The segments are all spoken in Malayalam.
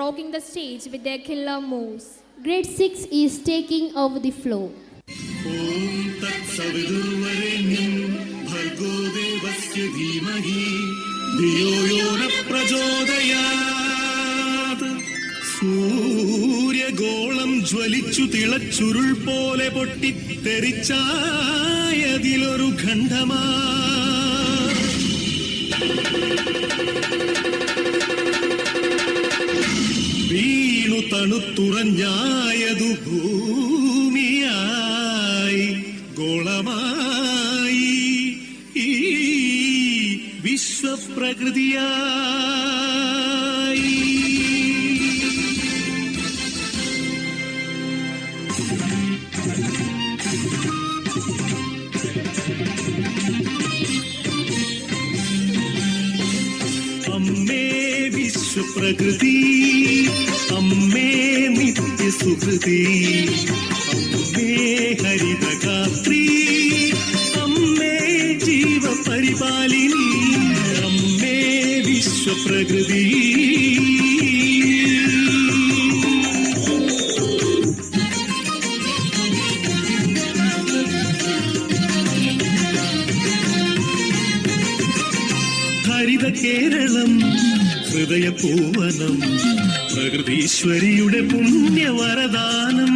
rocking the stage with their killer moves. Grade 6 is taking over the floor. Om Tat Saviturvarenyam Bhargo Devasya Dhimahi Dhiyo Yo Na Prachodayat. സൂര്യഗോളം ജ്വലിച്ചു തിളച്ചുരുൾ പോലെ പൊട്ടി തെറിച്ചായതിലൊരു ഖണ്ഡമാ വീണു തണുത്തുറഞ്ഞായതു ഭൂമിയായി ഗോളമായി ഈ വിശ്വപ്രകൃതിയായി. അമ്മേ വിശ്വപ്രകൃതി, അമ്മേ നിത്യസുഹൃതി, അമ്മേ ഹരിതഗാത്രി, അമ്മേ ജീവപരിപാലിനി, അമ്മേ വിശ്വപ്രകൃതി. ഹരിത കേരളം ഹൃദയപൂവനം, പ്രകൃതീശ്വരിയുടെ പുണ്യവരദാനം.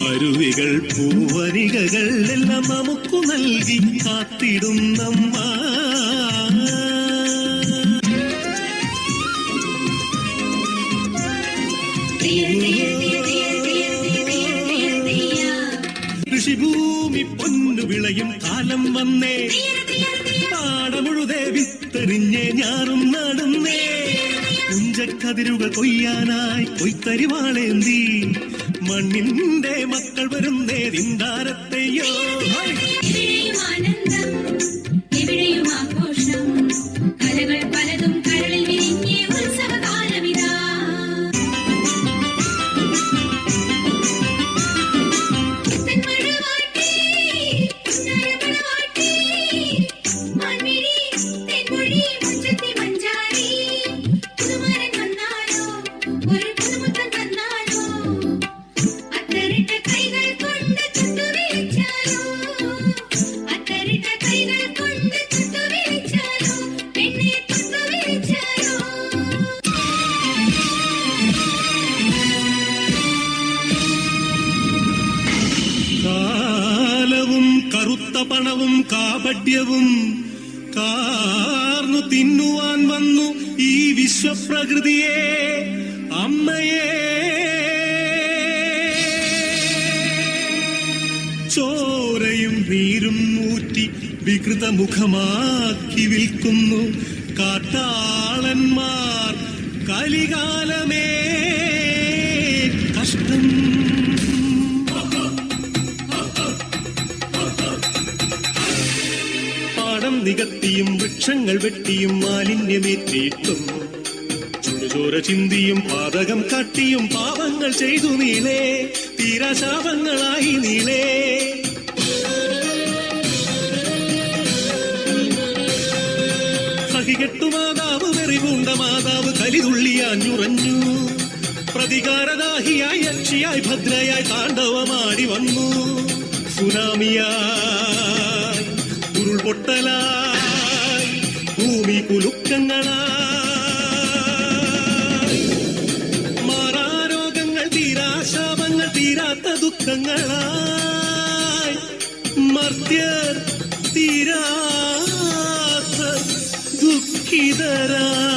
അരുവികൾ പൂവനികകൾ എല്ലാം നമുക്കു നൽകി കാത്തിടുന്നമ്മ. കൃഷിഭൂമി പൊന്നു വിളയും കാലം വന്നേ, പാടമുഴുതേ വിത്തെറിഞ്ഞേ ഞാറും നടുന്നേ. പുഞ്ചക്കതിരുകൾ കൊയ്യാനായി കൊയ്ത്തരിവാളേന്തി മണ്ണിന്റെ മക്കൾ വരുന്നേ ദിന്താരത്തെയോ. കറുത്ത പണവും കാപട്യവും കാർന്നു തിന്നുവാൻ വന്നു ഈ വിശ്വപ്രകൃതിയെ, അമ്മയെ. ചോരയും നീരും ഊറ്റി വികൃതമുഖമാക്കി വിൽക്കുന്നു കാട്ടാളന്മാർ. കലികാലമേ കഷ്ടം. നികത്തിയും വൃക്ഷങ്ങൾ വെട്ടിയും മാലിന്യമേറ്റിയിട്ടും ചുടുചോര ചിന്തിയും പാതകം കാട്ടിയും പാപങ്ങൾ ചെയ്തു നീളേ, തീരാശാപങ്ങളായി നീളേ. സഹികെട്ടു മാതാവ് വെറിപൂണ്ട മാതാവ് കലിതുള്ളിയാഞ്ഞുറഞ്ഞു. പ്രതികാരദാഹിയായി യക്ഷിയായി ഭദ്രയായി താണ്ഡവമാടി വന്നു. സുനാമിയായി ഉരുൾപൊട്ടലായി ഭൂമി കുലുക്കങ്ങളായി, മാറാരോഗങ്ങൾ തീരാശാപങ്ങൾ തീരാത്ത ദുഃഖങ്ങളായി, മർത്യർ തീരാത്ത ദുഃഖിതരായി.